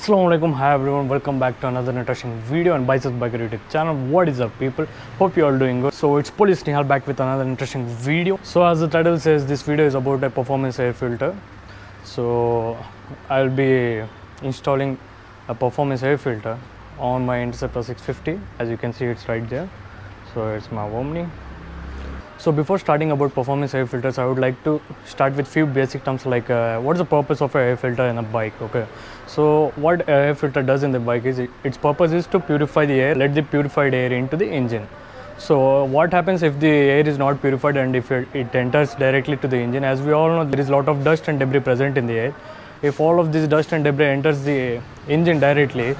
Assalamualaikum, hi everyone, welcome back to another interesting video on Biceps Biker YouTube channel. What is up people, hope you all doing good. So it's Police Nihal back with another interesting video. So as the title says, this video is about a performance air filter. So I'll be installing a performance air filter on my Interceptor 650. As you can see, it's right there. So it's my Omni. So before starting about performance air filters, I would like to start with few basic terms like what's the purpose of an air filter in a bike. Okay, so what an air filter does in the bike is its purpose is to purify the air, let the purified air into the engine. So what happens if the air is not purified and if it enters directly to the engine? As we all know, there is a lot of dust and debris present in the air. If all of this dust and debris enters the engine directly,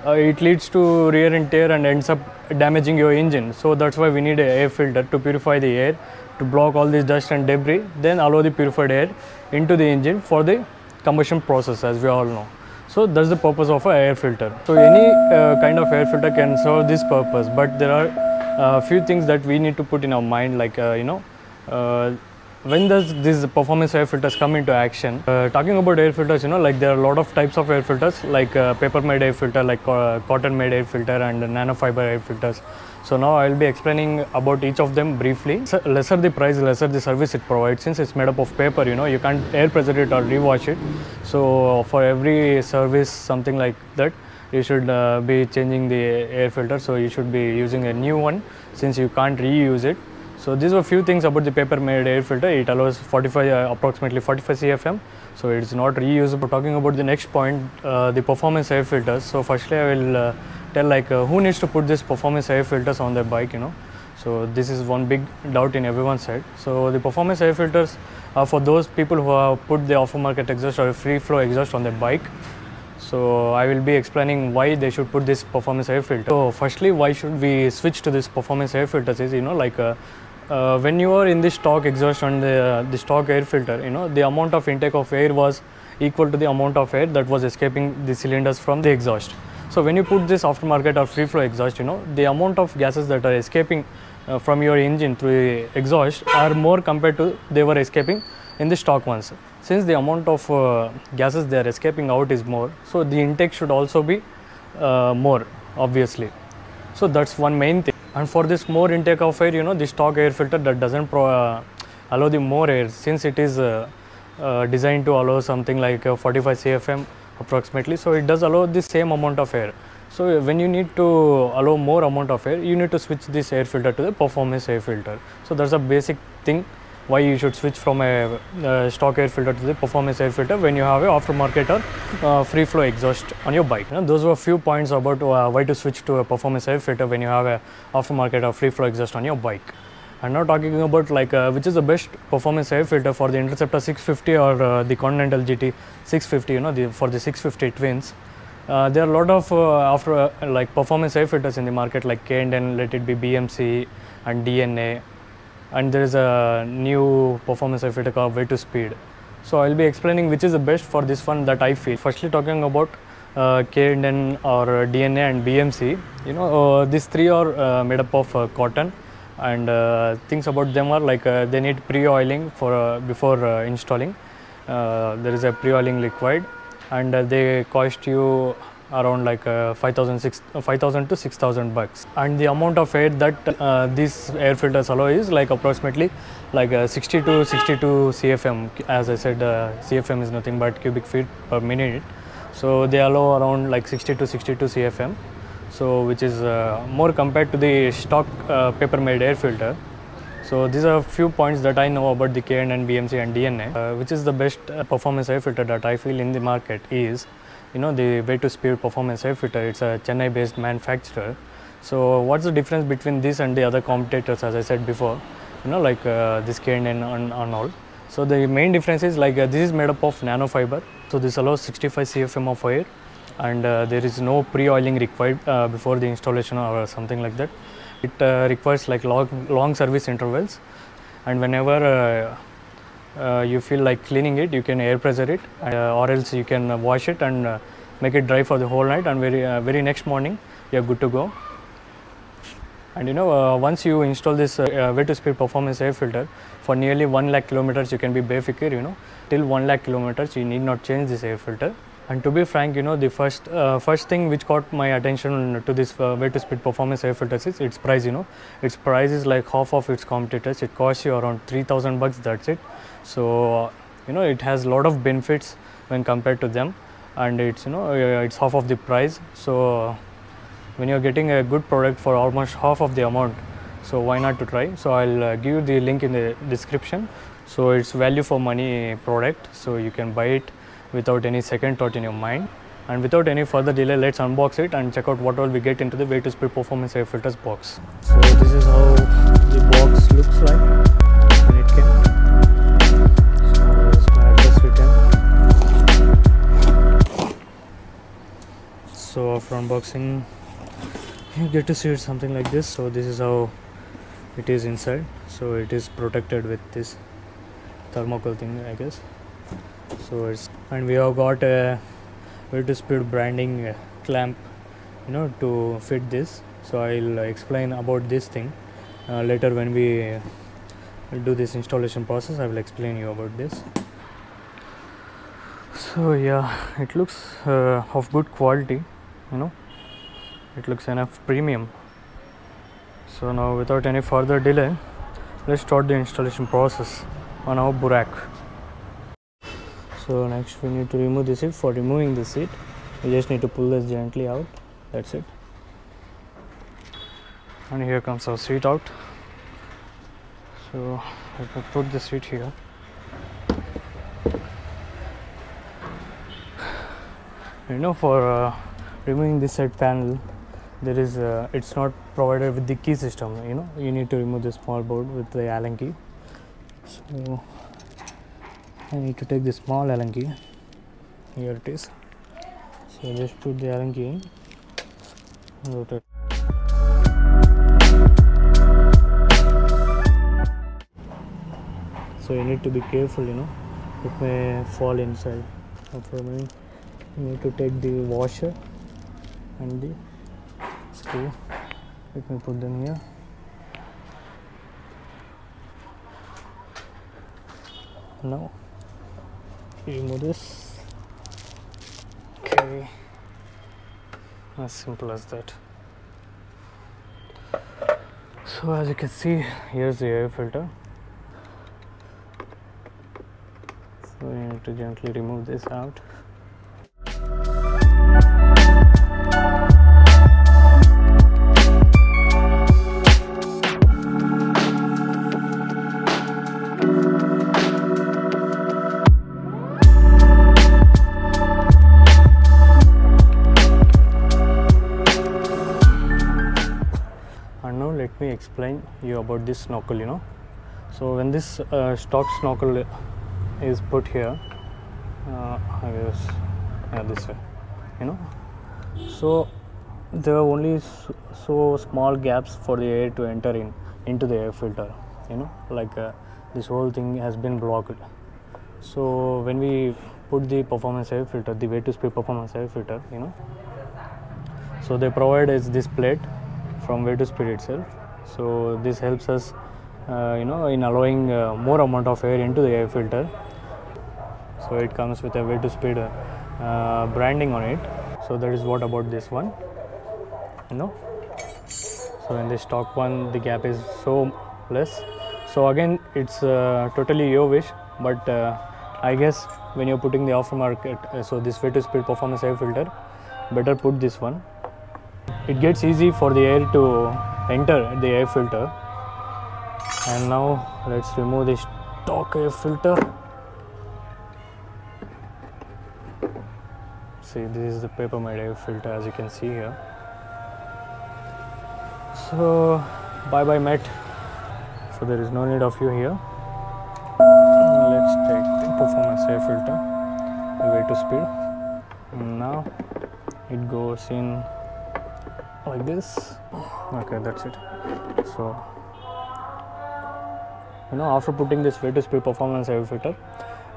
it leads to wear and tear and ends up damaging your engine. So that's why we need an air filter to purify the air, to block all this dust and debris, then allow the purified air into the engine for the combustion process, as we all know. So that's the purpose of an air filter. So any kind of air filter can serve this purpose, but there are a few things that we need to put in our mind, like when does these performance air filters come into action? Talking about air filters, like there are a lot of types of air filters, like paper made air filter, like cotton made air filter, and nanofiber air filters. So now I will be explaining about each of them briefly. So lesser the price, lesser the service it provides. Since it's made up of paper, you can't air pressure it or rewash it. So for every service, something like that, you should be changing the air filter. So you should be using a new one, since you can't reuse it. So these were few things about the paper made air filter. It allows approximately 45 CFM, so it's not reusable. Talking about the next point, the performance air filters. So firstly I will tell who needs to put this performance air filters on their bike. So this is one big doubt in everyone's head. So the performance air filters are for those people who have put the aftermarket exhaust or free flow exhaust on their bike. So I will be explaining why they should put this performance air filter. So firstly, why should we switch to this performance air filters is, when you are in the stock exhaust and the stock air filter, the amount of intake of air was equal to the amount of air that was escaping the cylinders from the exhaust. So when you put this aftermarket or free flow exhaust, the amount of gases that are escaping from your engine through the exhaust are more compared to they were escaping in the stock ones. Since the amount of gases they are escaping out is more, so the intake should also be more, obviously. So that's one main thing. And for this more intake of air, the stock air filter that doesn't allow the more air, since it is designed to allow something like 45 CFM approximately. So it does allow the same amount of air. So when you need to allow more amount of air, you need to switch this air filter to the performance air filter. So that's a basic thing why you should switch from a stock air filter to the performance air filter when you have a aftermarket or free flow exhaust on your bike. Those were a few points about why to switch to a performance air filter when you have a aftermarket or free flow exhaust on your bike. I'm now talking about which is the best performance air filter for the Interceptor 650 or the Continental GT 650, for the 650 twins. There are a lot of performance air filters in the market, like K&N, let it be BMC and DNA. And there is a new performance air filter called Way to Speed. So I'll be explaining which is the best for this one that I feel. Firstly, talking about K&N or DNA and BMC, these three are made up of cotton, and things about them are like they need pre-oiling for before installing. There is a pre-oiling required, and they cost you around 5,000 to 6,000 bucks. And the amount of air that these air filters allow is approximately 60 to 62 CFM. As I said, CFM is nothing but cubic feet per minute. So they allow around 60 to 62 CFM. So which is more compared to the stock paper made air filter. So these are a few points that I know about the K&N, BMC and DNA. Which is the best performance air filter that I feel in the market is, the Way to Speed performance air filter. It's a Chennai based manufacturer. So what's the difference between this and the other competitors, as I said before, this K&N and all. So the main difference is this is made up of nanofiber. So this allows 65 CFM of air, and there is no pre-oiling required before the installation or something like that. It requires long service intervals, and whenever you feel like cleaning it, you can air pressure it, or else you can wash it and make it dry for the whole night, and very next morning you're good to go. And once you install this Way to Speed performance air filter, for nearly 1 lakh kilometers you can be bare fikir. Till 1 lakh kilometers you need not change this air filter. And to be frank, the first thing which caught my attention to this way to speed performance air filters is its price. Its price is like half of its competitors. It costs you around 3,000 bucks. That's it. So it has a lot of benefits when compared to them, and it's it's half of the price. So when you're getting a good product for almost half of the amount, so why not to try? So I'll give you the link in the description. So it's value for money product, so you can buy it without any second thought in your mind. And without any further delay, let's unbox it and check out what all we get into the way to speed performance air filters box. So this is how the box looks like when it came. So there's my address written. So after unboxing, you get to see it something like this. So this is how it is inside. So it is protected with this thermocol thing, I guess. So and we have got a way to speed branding clamp to fit this. So I'll explain about this thing later when we do this installation process. I will explain you about this. So yeah, it looks of good quality, it looks enough premium. So now without any further delay, let's start the installation process on our Burak. So next we need to remove the seat. For removing the seat, you just need to pull this gently out. That's it. And here comes our seat out. So let me put the seat here. For removing this side panel, there is it's not provided with the key system. You need to remove the small board with the Allen key. So I need to take the small Allen key. Here it is. So just put the Allen key in, rotate. So you need to be careful, it may fall inside. For me, you need to take the washer and the screw. Let me put them here. Now remove this. Okay, as simple as that. So as you can see, here's the air filter. So you need to gently remove this out. Let me explain you about this snorkel. So when this stock snorkel is put here, I guess this way, so there are only so small gaps for the air to enter into the air filter. This whole thing has been blocked. So when we put the performance air filter, the way to speed performance air filter, so they provide us this plate from way to speed itself. So this helps us in allowing more amount of air into the air filter. So it comes with a way to speed branding on it. So that is what about this one, so in the stock one, the gap is so less. So again, it's totally your wish, but I guess when you're putting the aftermarket, so this way to speed performance air filter, better put this one. It gets easy for the air to enter the air filter. And now let's remove the stock air filter. See, this is the paper made air filter, as you can see here. So bye bye mate. So there is no need of you here. Let's take the performance air filter, the way to speed. And now it goes in like this. Okay, that's it. So after putting this way to speed performance air filter,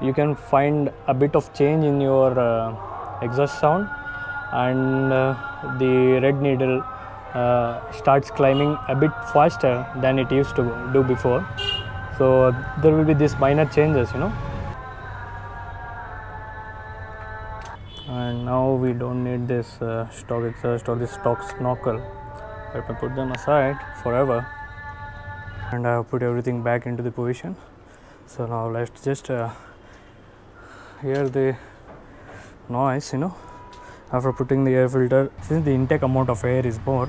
you can find a bit of change in your exhaust sound, and the red needle starts climbing a bit faster than it used to do before. So there will be these minor changes, And now we don't need this stock exhaust or this stock snorkel. Let me put them aside forever, and I have put everything back into the position. So now let's just hear the noise, after putting the air filter. Since the intake amount of air is more,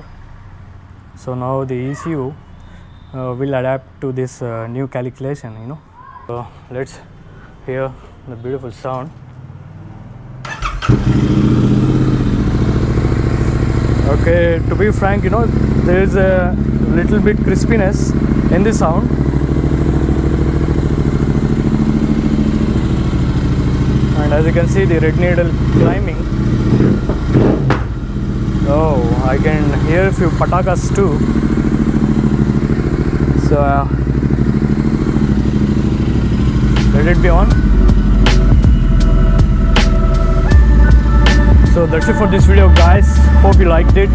so now the ECU will adapt to this new calculation. So let's hear the beautiful sound. Okay, to be frank, there is a little bit crispiness in the sound. And as you can see, the red needle climbing. Oh, I can hear a few patakas too. So let it be on. So that's it for this video, guys. Hope you liked it.